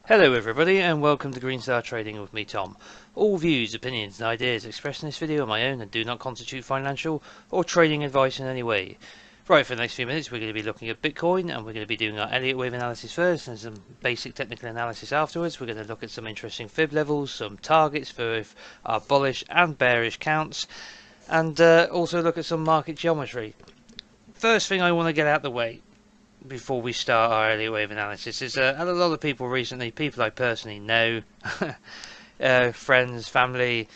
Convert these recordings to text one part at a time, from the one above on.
Hello everybody and welcome to Green Star Trading with me, Tom. All views, opinions and ideas expressed in this video are my own and do not constitute financial or trading advice in any way. Right, for the next few minutes we're going to be looking at Bitcoin and we're going to be doing our Elliott wave analysis first and some basic technical analysis afterwards. We're going to look at some interesting fib levels, some targets for our bullish and bearish counts, and also look at some market geometry. First thing I want to get out of the way before we start our Elliott wave analysis is a lot of people recently, people I personally know, friends, family,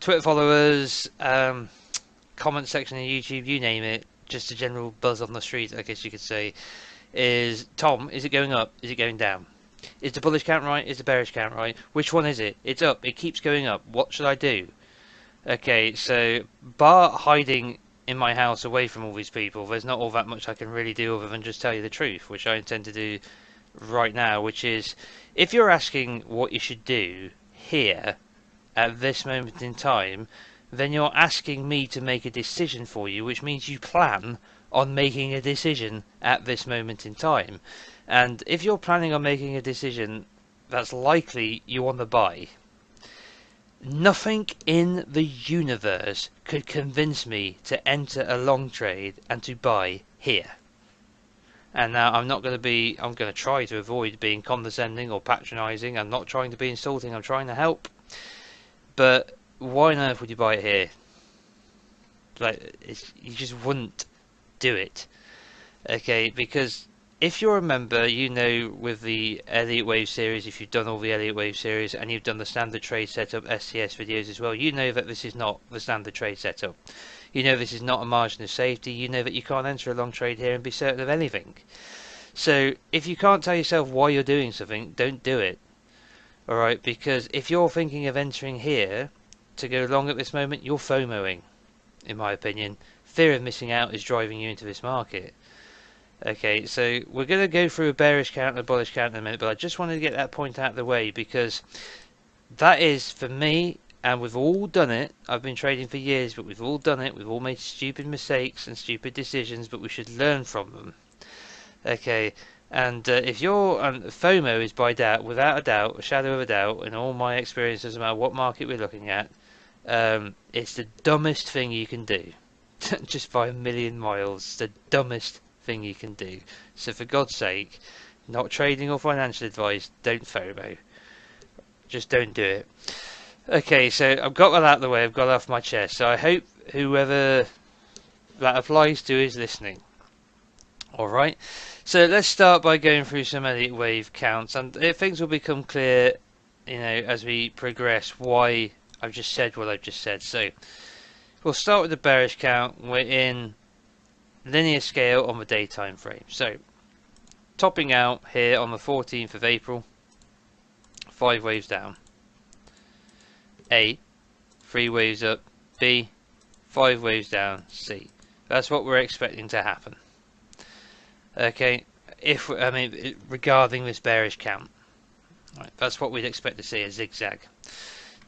Twitter followers, comment section on YouTube, you name it, just a general buzz on the street, I guess you could say, is, Tom, is it going up? Is it going down? Is the bullish count right? Is the bearish count right? Which one is it? It's up. It keeps going up. What should I do? Okay, so bar hiding in my house away from all these people, there's not all that much I can really do other than just tell you the truth, which I intend to do right now, which is, if you're asking what you should do here at this moment in time, then you're asking me to make a decision for you, which means you plan on making a decision at this moment in time. And if you're planning on making a decision, that's likely you want to buy. Nothing in the universe could convince me to enter a long trade and to buy here. And now I'm going to try to avoid being condescending or patronizing. I'm not trying to be insulting, I'm trying to help. But why on earth would you buy it here? You just wouldn't do it. Okay, because if you're a member, you know with the Elliott Wave series, if you've done all the Elliott Wave series and you've done the standard trade setup STS videos as well, you know that this is not the standard trade setup. You know this is not a margin of safety. You know that you can't enter a long trade here and be certain of anything. So if you can't tell yourself why you're doing something, don't do it. Alright, because if you're thinking of entering here to go long at this moment, you're FOMOing, in my opinion. Fear of missing out is driving you into this market. Okay, so we're going to go through a bearish count and a bullish count in a minute, but I just wanted to get that point out of the way because that is, for me, and we've all done it, I've been trading for years, but we've all done it, we've all made stupid mistakes and stupid decisions, but we should learn from them. Okay, and if you're, FOMO is by doubt, without a doubt, a shadow of a doubt, in all my experiences, no matter what market we're looking at, it's the dumbest thing you can do. Just by a million miles, it's the dumbest thing you can do. So for God's sake, not trading or financial advice, don't FOMO. Just don't do it. Okay, so I've got that out of the way, I've got it off my chest. So I hope whoever that applies to is listening. Alright, so let's start by going through some Elliott wave counts, and things will become clear, you know, as we progress why I've just said what I've just said. So we'll start with the bearish count. We're in linear scale on the day time frame. So topping out here on the 14th of April, 5 waves down. A, 3 waves up. B, 5 waves down. C. That's what we're expecting to happen. Okay, regarding this bearish count, right, that's what we'd expect to see, a zigzag.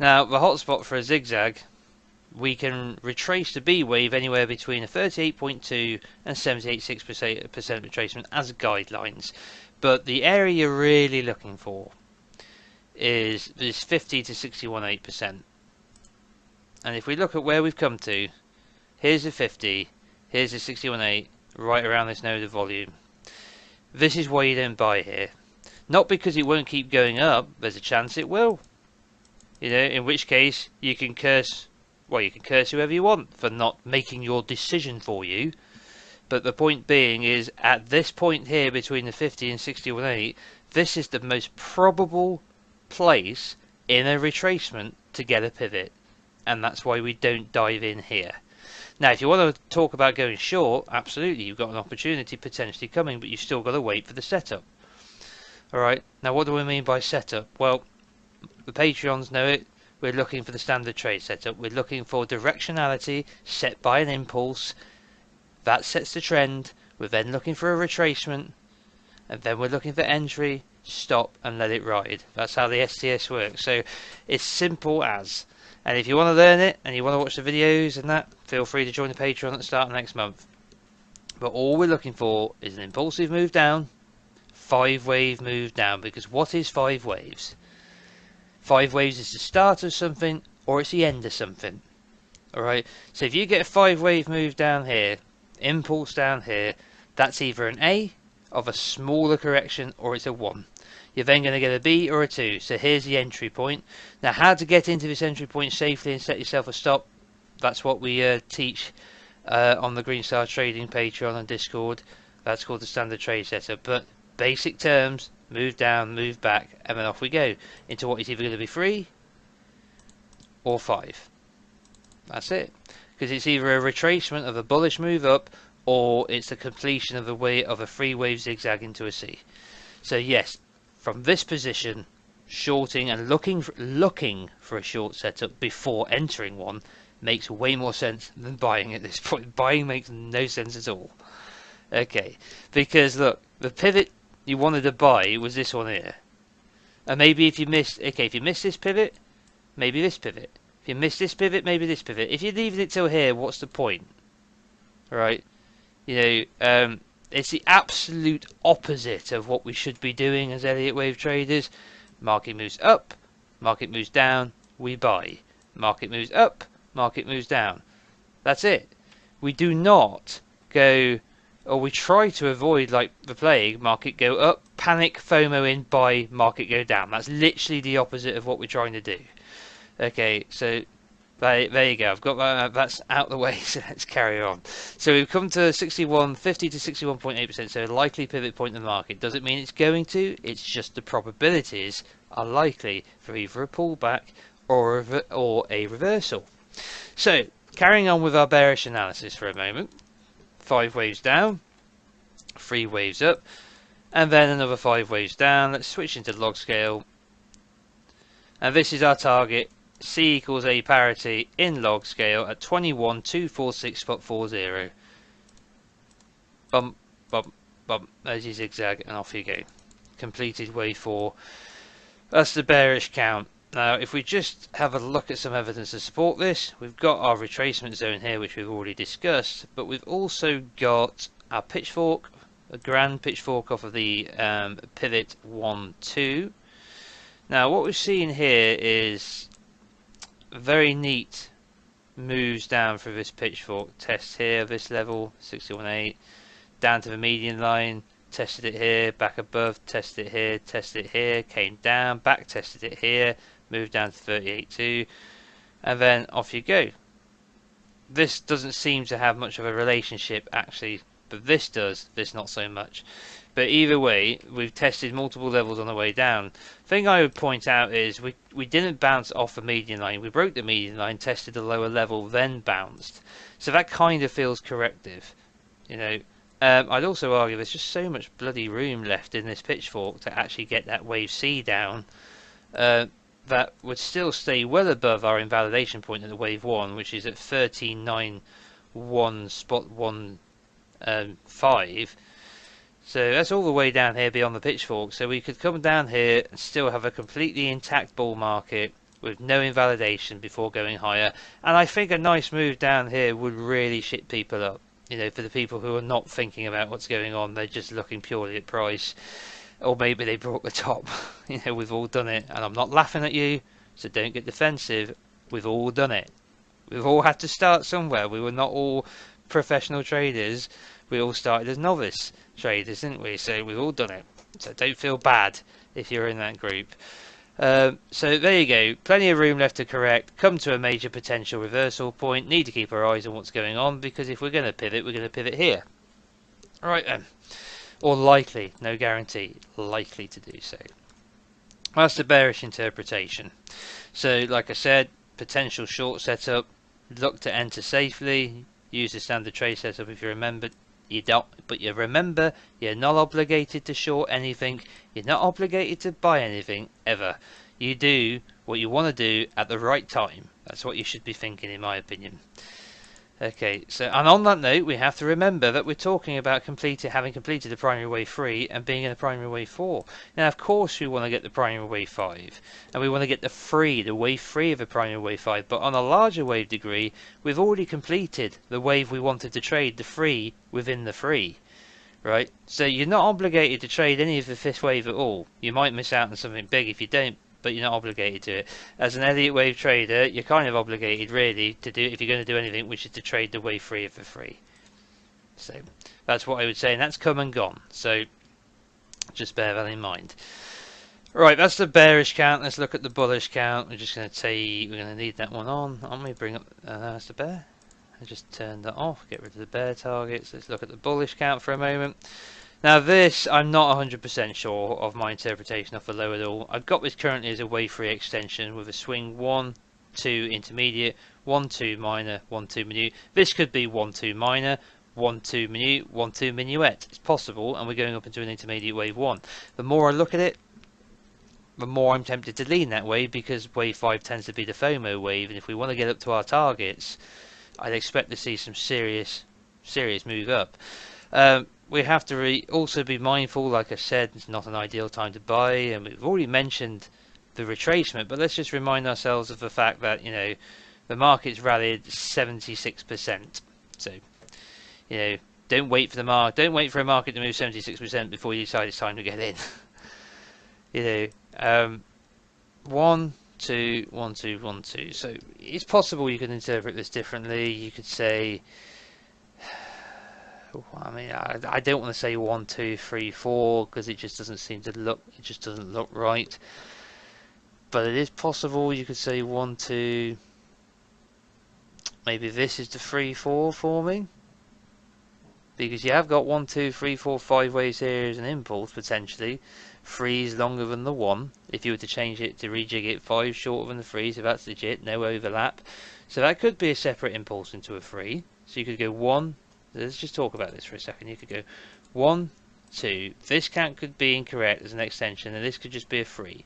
Now the hotspot for a zigzag, we can retrace the B wave anywhere between a 38.2 and 78.6% retracement as guidelines, but the area you're really looking for is this 50 to 61.8%. And if we look at where we've come to, here's the 50, here's the 61.8, right around this node of volume. This is why you don't buy here. Not because it won't keep going up, there's a chance it will. You know, in which case you can curse, well, you can curse whoever you want for not making your decision for you. But the point being is, at this point here between the 50 and 61.8, this is the most probable place in a retracement to get a pivot. And that's why we don't dive in here. Now, if you want to talk about going short, absolutely, you've got an opportunity potentially coming, but you've still got to wait for the setup. Alright, now what do we mean by setup? Well, the Patreons know it. We're looking for the standard trade setup. We're looking for directionality set by an impulse. That sets the trend. We're then looking for a retracement. And then we're looking for entry, stop, and let it ride. That's how the STS works. So it's simple as. And if you want to learn it and you want to watch the videos and that, feel free to join the Patreon at the start of next month. But all we're looking for is an impulsive move down, 5 wave move down, because what is 5 waves? 5 waves is the start of something or it's the end of something. Alright, so if you get a 5 wave move down here, impulse down here, that's either an A of a smaller correction or it's a 1. You're then going to get a B or a 2. So here's the entry point. Now, how to get into this entry point safely and set yourself a stop, that's what we teach on the Green Star Trading Patreon and Discord. That's called the standard trade setup. But basic terms, move down, move back, and then off we go into what is either going to be 3 or 5. That's it. Because it's either a retracement of a bullish move up, or it's the completion of a 3 wave zigzag into a C. So yes, from this position, shorting and looking for a short setup before entering one makes way more sense than buying at this point. Buying makes no sense at all. Okay, because look, the pivot you wanted to buy was this one here. And maybe if you missed this pivot, maybe this pivot. If you missed this pivot, maybe this pivot. If you're leaving it till here, what's the point? Right? You know, it's the absolute opposite of what we should be doing as Elliott wave traders. Market moves up, market moves down, we buy. Market moves up, market moves down. That's it. We do not go, or we try to avoid, like the plague, market go up, panic, FOMO in, buy, market go down. That's literally the opposite of what we're trying to do. Okay, so there you go. I've got that. That's out the way. So let's carry on. So we've come to 51.50 to 61.8%. So a likely pivot point in the market. Does it mean it's going to? It's just the probabilities are likely for either a pullback or a reversal. So carrying on with our bearish analysis for a moment. 5 waves down, 3 waves up, and then another 5 waves down. Let's switch into log scale. And this is our target. C equals A parity in log scale at 21,246.40. Bump, bump, bump. There's your zigzag, and off you go. Completed wave 4. That's the bearish count. Now, if we just have a look at some evidence to support this, we've got our retracement zone here, which we've already discussed, but we've also got our pitchfork, a grand pitchfork off of the pivot 1, 2. Now, what we've seen here is very neat moves down through this pitchfork. Test here, this level, 61.8, down to the median line, tested it here, back above, tested it here, came down, back tested it here, moved down to 38.2, and then off you go. This doesn't seem to have much of a relationship actually, but this does, this not so much. But either way, we've tested multiple levels on the way down. Thing I would point out is we didn't bounce off the median line. We broke the median line, tested a lower level, then bounced. So that kind of feels corrective. You know, I'd also argue there's just so much bloody room left in this pitchfork to actually get that wave C down. That would still stay well above our invalidation point at the wave 1, which is at 13.91.15. So that's all the way down here beyond the pitchfork. So we could come down here and still have a completely intact bull market with no invalidation before going higher. And I think a nice move down here would really shit people up. You know, for the people who are not thinking about what's going on, they're just looking purely at price. Or maybe they brought the top. You know, we've all done it. And I'm not laughing at you, so don't get defensive. We've all done it. We've all had to start somewhere. We were not all professional traders. We all started as novice traders, didn't we? So we've all done it. So don't feel bad if you're in that group. So there you go. Plenty of room left to correct. Come to a major potential reversal point. Need to keep our eyes on what's going on, because if we're going to pivot, we're going to pivot here. Alright then. Or likely. No guarantee. Likely to do so. That's the bearish interpretation. So like I said, potential short setup. Look to enter safely. Use the standard trade setup if you remember. You don't, but you remember, you're not obligated to short anything. You're not obligated to buy anything ever. You do what you want to do at the right time. That's what you should be thinking, in my opinion. Okay, so and on that note, we have to remember that we're talking about having completed the primary wave 3 and being in the primary wave 4. Now, of course, we want to get the primary wave 5, and we want to get the wave 3 of the primary wave 5. But on a larger wave degree, we've already completed the wave we wanted to trade, the 3 within the 3. right? So you're not obligated to trade any of the fifth wave at all. You might miss out on something big if you don't, but you're not obligated to it. As an Elliott wave trader, you're kind of obligated really to do, if you're going to do anything, which is to trade the wave 3 of the 3. So that's what I would say, and that's come and gone. So just bear that in mind. Right, that's the bearish count. Let's look at the bullish count. We're just going to say we're going to need that one on. Aren't we? Bring up that's the bear. I just turned that off. Get rid of the bear targets. Let's look at the bullish count for a moment. Now this, I'm not 100% sure of my interpretation of the low at all. I've got this currently as a wave 3 extension with a swing 1, 2 intermediate, 1, 2 minor, 1, 2 minute. This could be 1, 2 minor, 1, 2 minute, 1, 2 minuet. It's possible, and we're going up into an intermediate wave 1. The more I look at it, the more I'm tempted to lean that way, because wave 5 tends to be the FOMO wave, and if we want to get up to our targets, I'd expect to see some serious move up. We have to also be mindful, like I said, it's not an ideal time to buy, and we've already mentioned the retracement, but let's just remind ourselves of the fact that, you know, the market's rallied 76%. So, you know, don't wait for a market to move 76% before you decide it's time to get in. You know, 1, 2, 1, 2, 1, 2. So it's possible you could interpret this differently. You could say, I mean, I don't want to say 1, 2, 3, 4 because it just doesn't seem to look. It just doesn't look right. But it is possible you could say 1, 2. Maybe this is the 3, 4 for me, because you have got 1, 2, 3, 4, 5 waves here as an impulse potentially. 3 is longer than the 1. If you were to change it to rejig it, 5 shorter than the 3, so that's legit, no overlap. So that could be a separate impulse into a 3. So you could go 1. Let's just talk about this for a second. You could go 1, 2. This count could be incorrect as an extension, and this could just be a 3.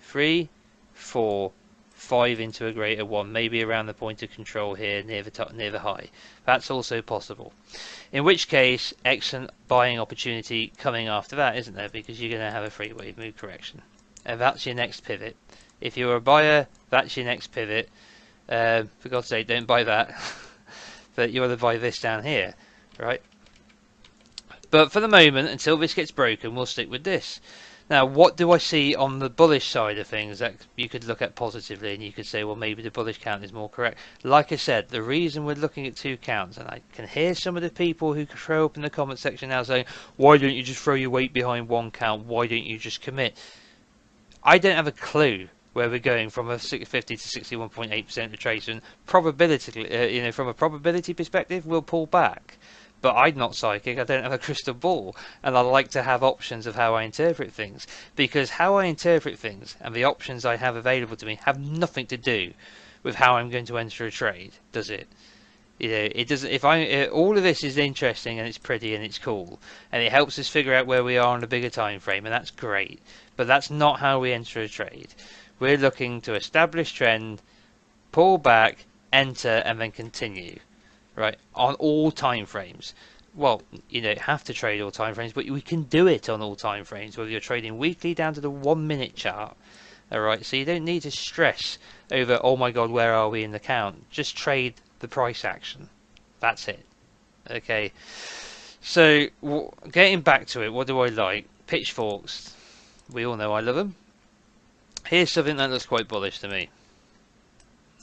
3, 4, 5 into a greater 1, maybe around the point of control here near the top, near the high. That's also possible. In which case, excellent buying opportunity coming after that, isn't there? Because you're going to have a 3-wave move correction, and that's your next pivot. If you're a buyer, that's your next pivot. For God's sake, don't buy that. But you want to buy this down here, right? But for the moment, until this gets broken, we'll stick with this. Now, what do I see on the bullish side of things that you could look at positively, and you could say, well, maybe the bullish count is more correct. Like I said, the reason we're looking at 2 counts, and I can hear some of the people who throw up in the comment section now saying, why don't you just throw your weight behind 1 count? Why don't you just commit? I don't have a clue where we're going from a 50 to 61.8% retracement. Probability, you know, from a probability perspective, we'll pull back. But I'm not psychic, I don't have a crystal ball, and I like to have options of how I interpret things, because how I interpret things and the options I have available to me have nothing to do with how I'm going to enter a trade, does it? You know, it doesn't. If all of this is interesting and it's pretty and it's cool, and it helps us figure out where we are on a bigger time frame, and that's great. But that's not how we enter a trade. We're looking to establish trend, pull back, enter, and then continue. Right, on all time frames. Well, you don't have to trade all time frames, but we can do it on all time frames, whether you're trading weekly down to the 1 minute chart. Alright, so you don't need to stress over, oh my god, where are we in the count? Just trade the price action. That's it. Okay, so getting back to it, what do I like? Pitchforks. We all know I love them. Here's something that looks quite bullish to me.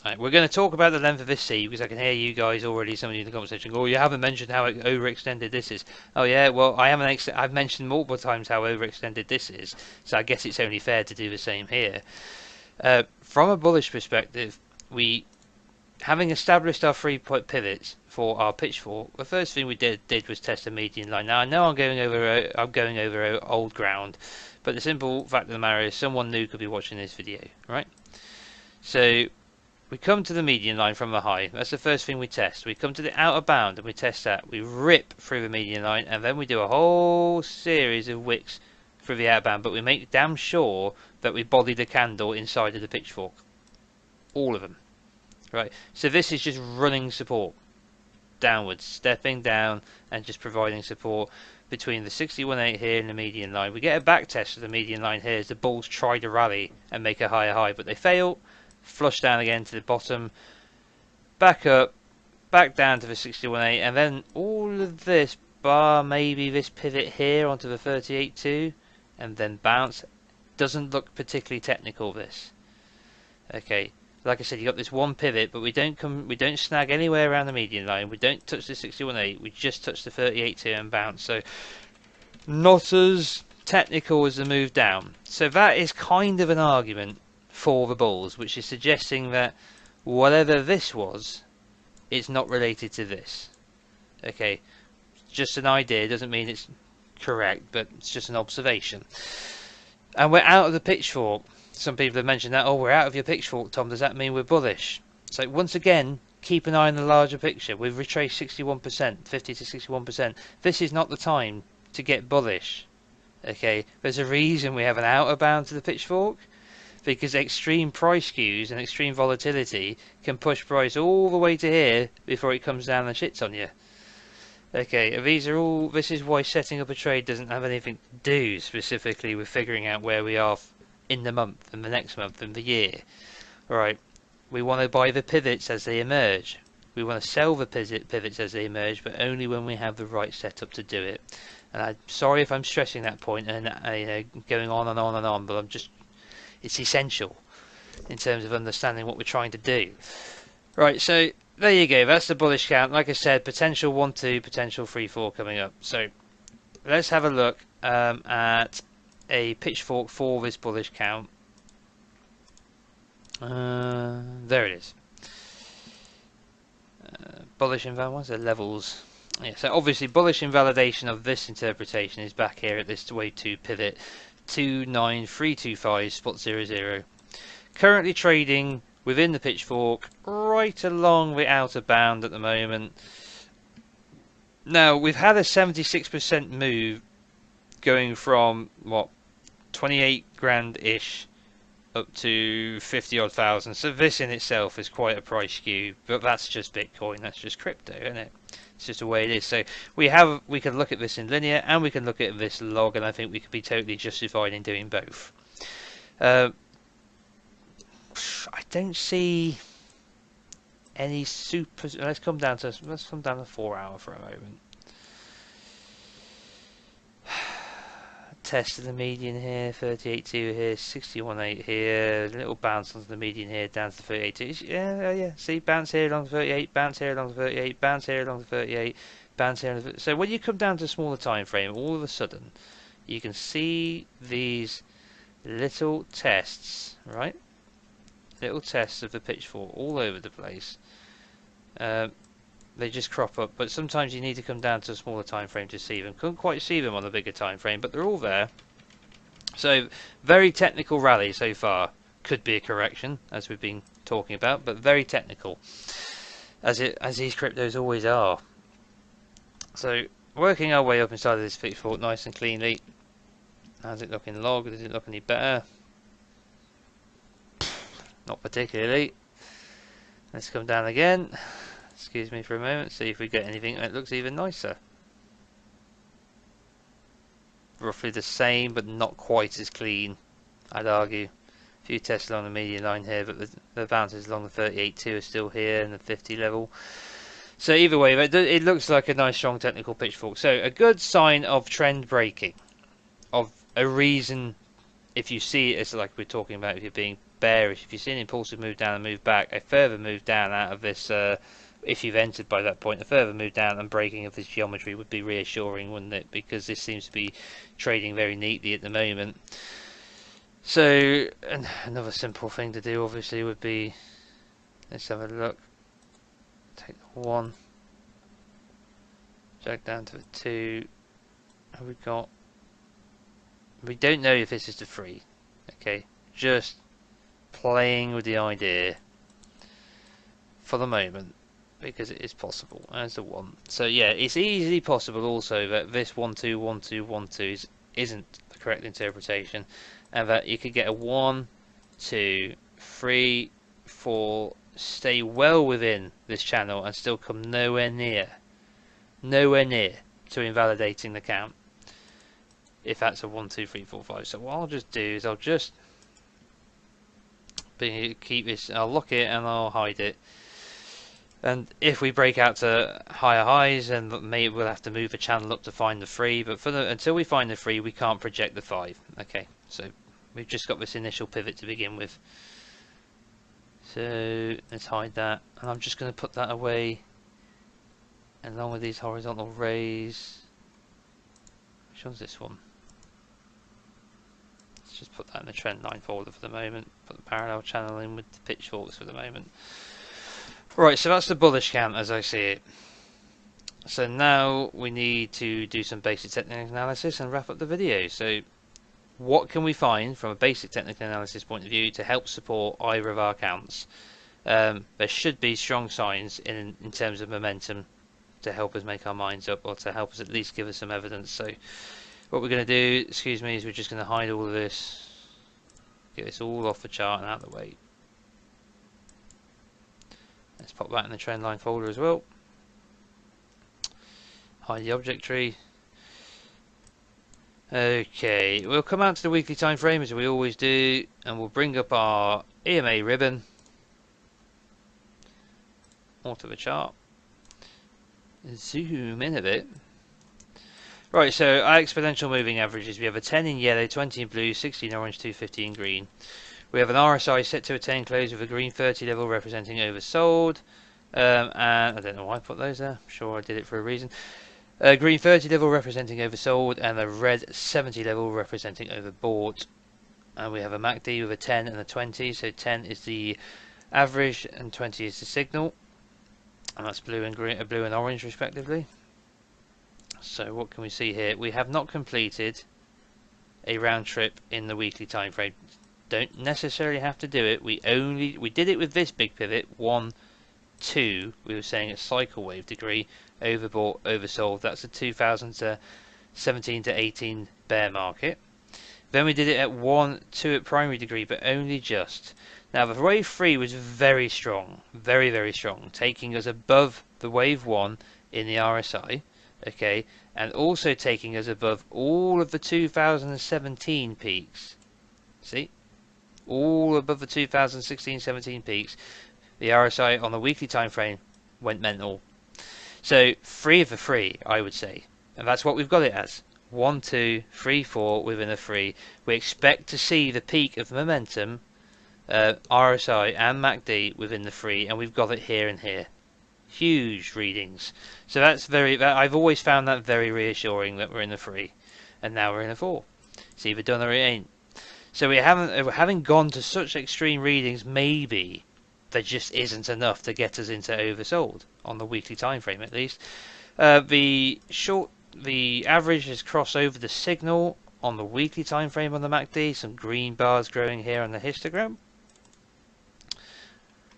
Right, we're going to talk about the length of this C, because I can hear you guys already, some of you in the conversation, oh, you haven't mentioned how overextended this is. Oh yeah, well, I've mentioned multiple times how overextended this is, so I guess it's only fair to do the same here. From a bullish perspective, having established our 3-point pivots for our pitchfork, the first thing we did was test a median line. Now I know I'm going over old ground, but the simple fact of the matter is someone new could be watching this video, right? So we come to the median line from the high. That's the first thing we test. We come to the outer bound and we test that. We rip through the median line, and then we do a whole series of wicks through the outer bound, but we make damn sure that we body the candle inside of the pitchfork. All of them. Right. So this is just running support downwards, stepping down and just providing support between the 61.8 here and the median line. We get a back test of the median line here as the bulls try to rally and make a higher high, but they fail. Flush down again to the bottom, back up, back down to the 61.8, and then all of this bar maybe this pivot here onto the 38.2 and then bounce. Doesn't look particularly technical, this. Okay, like I said, you got this one pivot, but we don't snag anywhere around the median line. We don't touch the 61.8. We just touch the 38.2 and bounce. So not as technical as the move down. So that is kind of an argument for the bulls, which is suggesting that whatever this was, it's not related to this. Okay, just an idea, doesn't mean it's correct, but it's just an observation. And we're out of the pitchfork. Some people have mentioned that, oh, we're out of your pitchfork, Tom. Does that mean we're bullish? So once again, keep an eye on the larger picture. We've retraced 61%, 50 to 61%. This is not the time to get bullish. Okay, there's a reason we have an outer bound to the pitchfork, because extreme price skews and extreme volatility can push price all the way to here before it comes down and shits on you. Okay, this is why setting up a trade doesn't have anything to do specifically with figuring out where we are in the month and the next month and the year. Alright, we want to buy the pivots as they emerge. We want to sell the pivots as they emerge, but only when we have the right setup to do it. And I'm sorry if I'm stressing that point and going on and on and on, but it's essential in terms of understanding what we're trying to do. Right, so there you go. That's the bullish count. Like I said, potential 1-2, potential 3-4 coming up. So let's have a look at a pitchfork for this bullish count. There it is. Bullish invalidation. What's the levels? Yeah, so obviously bullish invalidation of this interpretation is back here at this wave 2 pivot 29325 spot 00. Currently trading within the pitchfork right along the outer bound at the moment. Now we've had a 76% move going from what, 28 grand ish up to 50 odd thousand. So this in itself is quite a price skew, but that's just Bitcoin, that's just crypto, isn't it? It's just the way it is. So we can look at this in linear and we can look at this log, and I think we could be totally justified in doing both. I don't see any super. Let's come down to 4 hour for a moment. Test of the median here, 38.2 here, 61.8 here, a little bounce onto the median here, down to 38.2. Yeah. See, bounce here along the 38, bounce here along the 38, bounce here along the 38, bounce here. So when you come down to a smaller time frame, all of a sudden, you can see these little tests, right? Little tests of the pitchfork all over the place. They just crop up, but sometimes you need to come down to a smaller time frame to see them. Couldn't quite see them on a bigger time frame, but they're all there. So very technical rally so far. Could be a correction, as we've been talking about, but very technical, as these cryptos always are. So working our way up inside of this pitchfork nice and cleanly. How's it looking log? Does it look any better? Not particularly. Let's come down again. Excuse me for a moment, see if we get anything that looks even nicer. Roughly the same, but not quite as clean, I'd argue. A few tests along the median line here, but the bounces along the 38.2 are still here and the 50 level. So either way, it looks like a nice strong technical pitchfork. So a good sign of trend breaking, of a reason. If you see it as, like we're talking about, if you're being bearish, if you see an impulsive move down and move back, a further move down out of this, if you've entered by that point, a further move down and breaking of this geometry would be reassuring, wouldn't it? Because this seems to be trading very neatly at the moment. So another simple thing to do obviously would be, let's have a look, take the 1, drag down to the 2, and we don't know if this is the 3, okay, just playing with the idea for the moment, because it is possible as the 1. So yeah, it's easily possible also that this 1-2, 1-2, 1-2 isn't the correct interpretation, and that you could get a 1, 2, 3, 4, stay well within this channel and still come nowhere near to invalidating the count, if that's a 1, 2, 3, 4, 5. So what I'll just do is I'll just keep this, I'll lock it and I'll hide it. And if we break out to higher highs, then maybe we'll have to move a channel up to find the 3. But until we find the 3, we can't project the 5. Okay, so we've just got this initial pivot to begin with. So let's hide that, and I'm just going to put that away along with these horizontal rays. Which one's this one? Let's just put that in the trend line folder for the moment. Put the parallel channel in with the pitchforks for the moment. Right, so that's the bullish count as I see it. So now we need to do some basic technical analysis and wrap up the video. So what can we find from a basic technical analysis point of view to help support either of our counts? There should be strong signs in terms of momentum to help us make our minds up, or to help us at least give us some evidence. So what we're going to do, excuse me, is we're just going to hide all of this, get this all off the chart and out of the way. Let's pop that in the trend line folder as well. Hide the object tree. Okay, we'll come out to the weekly time frame as we always do, and we'll bring up our EMA ribbon onto the chart. Zoom in a bit. Right, so our exponential moving averages, we have a 10 in yellow, 20 in blue, 60 in orange, 250 in green. We have an RSI set to a 10 close with a green 30 level representing oversold. And I don't know why I put those there. I'm sure I did it for a reason. Green 30 level representing oversold, and a red 70 level representing overbought. And we have a MACD with a 10 and a 20. So 10 is the average and 20 is the signal. And that's blue and green, blue and orange respectively. So what can we see here? We have not completed a round trip in the weekly time frame. Don't necessarily have to do it. We did it with this big pivot, 1, 2. We were saying a cycle wave degree, overbought, oversold. That's a 2017 to 18 bear market. Then we did it at 1, 2 at primary degree, but only just. Now the wave 3 was very strong, very, very strong, taking us above the wave 1 in the RSI. Okay, and also taking us above all of the 2017 peaks. See, all above the 2016-17 peaks. The RSI on the weekly time frame went mental. So 3 of the 3, I would say, and that's what we've got it as. 1, 2, 3, 4 within a 3. We expect to see the peak of momentum, RSI and MACD within the 3, and we've got it here and here. Huge readings. So that's I've always found that very reassuring that we're in the 3, and now we're in a 4. It's either done or it ain't. So we having gone to such extreme readings, maybe there just isn't enough to get us into oversold on the weekly time frame at least. The average has crossed over the signal on the weekly time frame on the MACD. Some green bars growing here on the histogram.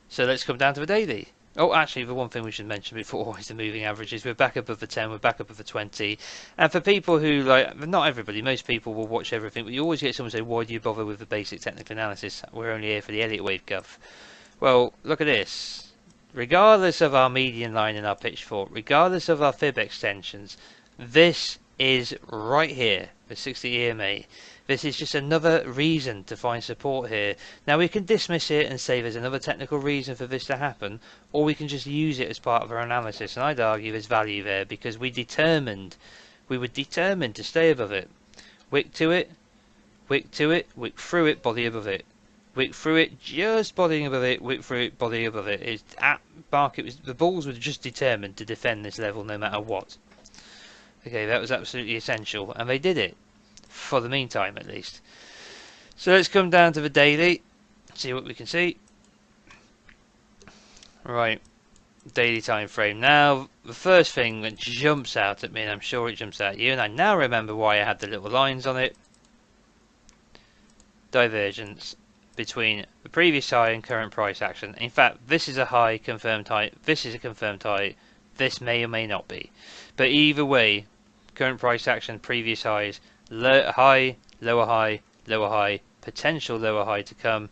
So let's come down to the daily. Oh, actually, the one thing we should mention before is the moving averages. We're back above the 10, we're back above the 20. And for people who, like, not everybody, most people will watch everything, but you always get someone say, why do you bother with the basic technical analysis? We're only here for the Elliott wave guff. Well, look at this. Regardless of our median line and our pitchfork, regardless of our fib extensions, this is right here, the 60 EMA. This is just another reason to find support here. Now we can dismiss it and say there's another technical reason for this to happen, or we can just use it as part of our analysis, and I'd argue there's value there because we were determined to stay above it. Wick to it, wick to it, wick through it, body above it. Wick through it, just bodying above it, wick through it, body above it. The bulls were just determined to defend this level no matter what. Okay, that was absolutely essential, and they did it. For the meantime, at least. So let's come down to the daily, see what we can see. Right, daily time frame. Now, the first thing that jumps out at me, and I'm sure it jumps out at you, and I now remember why I had the little lines on it. Divergence between the previous high and current price action. In fact, this is a high confirmed high. This is a confirmed high. This may or may not be, but either way, current price action, previous highs. High, lower high, lower high, potential lower high to come,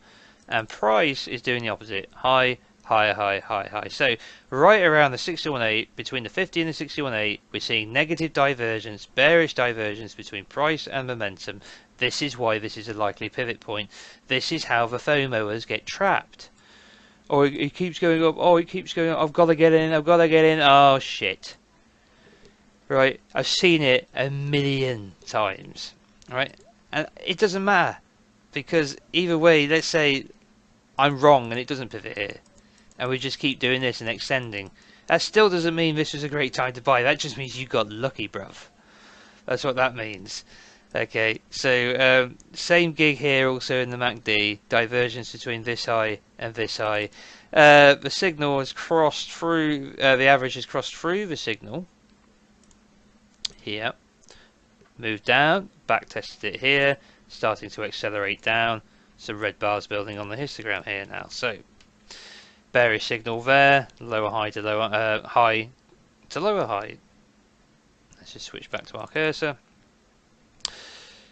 and price is doing the opposite. High, higher high, high, high. So right around the 61.8, between the 50 and the 61.8, we're seeing negative divergence, bearish divergence between price and momentum. This is why this is a likely pivot point. This is how the FOMOers get trapped. Oh, it keeps going up. Oh, it keeps going up. I've got to get in. I've got to get in. Oh, shit. Right? I've seen it a million times. Right? And it doesn't matter. Because either way, let's say I'm wrong and it doesn't pivot here. And we just keep doing this and extending. That still doesn't mean this was a great time to buy. That just means you got lucky, bruv. That's what that means. Okay, so same gig here also in the MACD. Divergence between this high and this high. The signal has crossed through, the average has crossed through the signal. Here. Moved down, back tested it here, starting to accelerate down. Some red bars building on the histogram here now. So, bearish signal there, lower high to lower high to lower high. Let's just switch back to our cursor.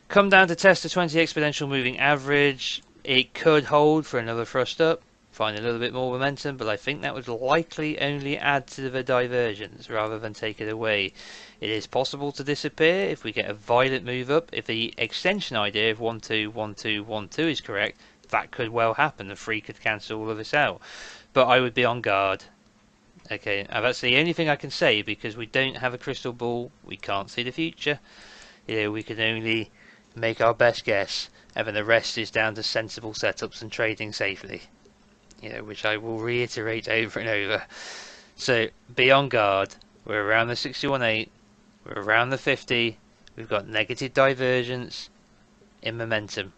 Come down to test the 20 exponential moving average. It could hold for another thrust up, find a little bit more momentum, but I think that would likely only add to the divergence rather than take it away. It is possible to disappear if we get a violent move up. If the extension idea of 1 2 1 2 1 2 is correct, that could well happen. The 3 could cancel all of this out. But I would be on guard. Okay, and that's the only thing I can say because we don't have a crystal ball. We can't see the future. You know, we can only make our best guess, and then the rest is down to sensible setups and trading safely. You know, which I will reiterate over and over. So be on guard. We're around the 61.8. We're around the 50. We've got negative divergence in momentum.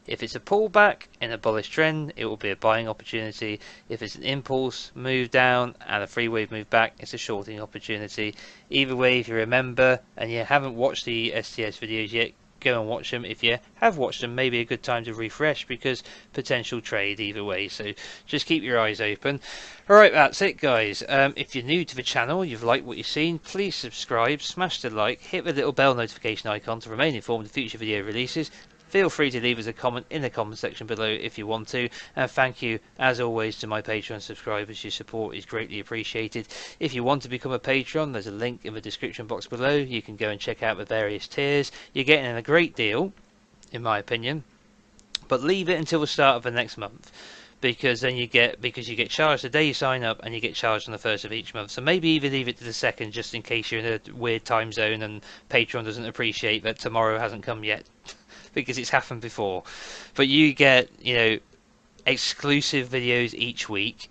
If it's a pullback in a bullish trend, it will be a buying opportunity. If it's an impulse move down and a free wave move back, it's a shorting opportunity. Either way, if you remember and you haven't watched the STS videos yet, go and watch them. If you have watched them, maybe a good time to refresh because potential trade either way. So just keep your eyes open. Alright, that's it guys. If you're new to the channel, you've liked what you've seen, please subscribe, smash the like, hit the little bell notification icon to remain informed of future video releases. Feel free to leave us a comment in the comment section below if you want to, and thank you as always to my Patreon subscribers. Your support is greatly appreciated. If you want to become a patron, there's a link in the description box below. You can go and check out the various tiers. You're getting a great deal in my opinion, but leave it until the start of the next month, because then you get charged the day you sign up and you get charged on the first of each month. So maybe even leave it to the second just in case you're in a weird time zone and Patreon doesn't appreciate that tomorrow hasn't come yet. Because it's happened before. But you get, you know, exclusive videos each week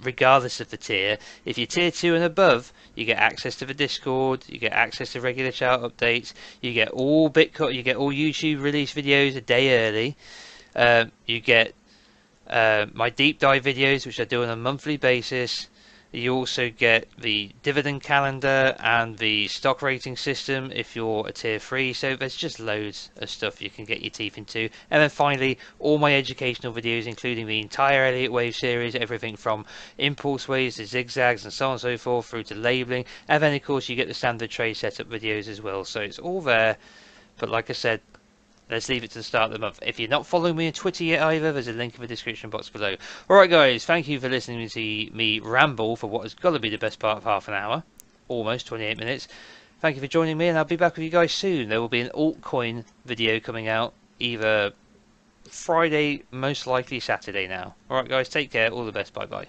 regardless of the tier. If you're tier 2 and above, you get access to the Discord, you get access to regular chart updates, you get all Bitcoin, you get all YouTube release videos a day early. You get my deep dive videos, which I do on a monthly basis. You also get the dividend calendar and the stock rating system if you're a tier 3. So there's just loads of stuff you can get your teeth into. And then finally, all my educational videos, including the entire Elliott wave series, everything from impulse waves to zigzags and so on and so forth, through to labeling. And then of course you get the standard trade setup videos as well. So it's all there. But like I said, let's leave it to the start of the month. If you're not following me on Twitter yet either, there's a link in the description box below. Alright guys, thank you for listening to me ramble for what has got to be the best part of half an hour. Almost 28 minutes. Thank you for joining me, and I'll be back with you guys soon. There will be an altcoin video coming out either Friday, most likely Saturday now. Alright guys, take care, all the best, bye bye.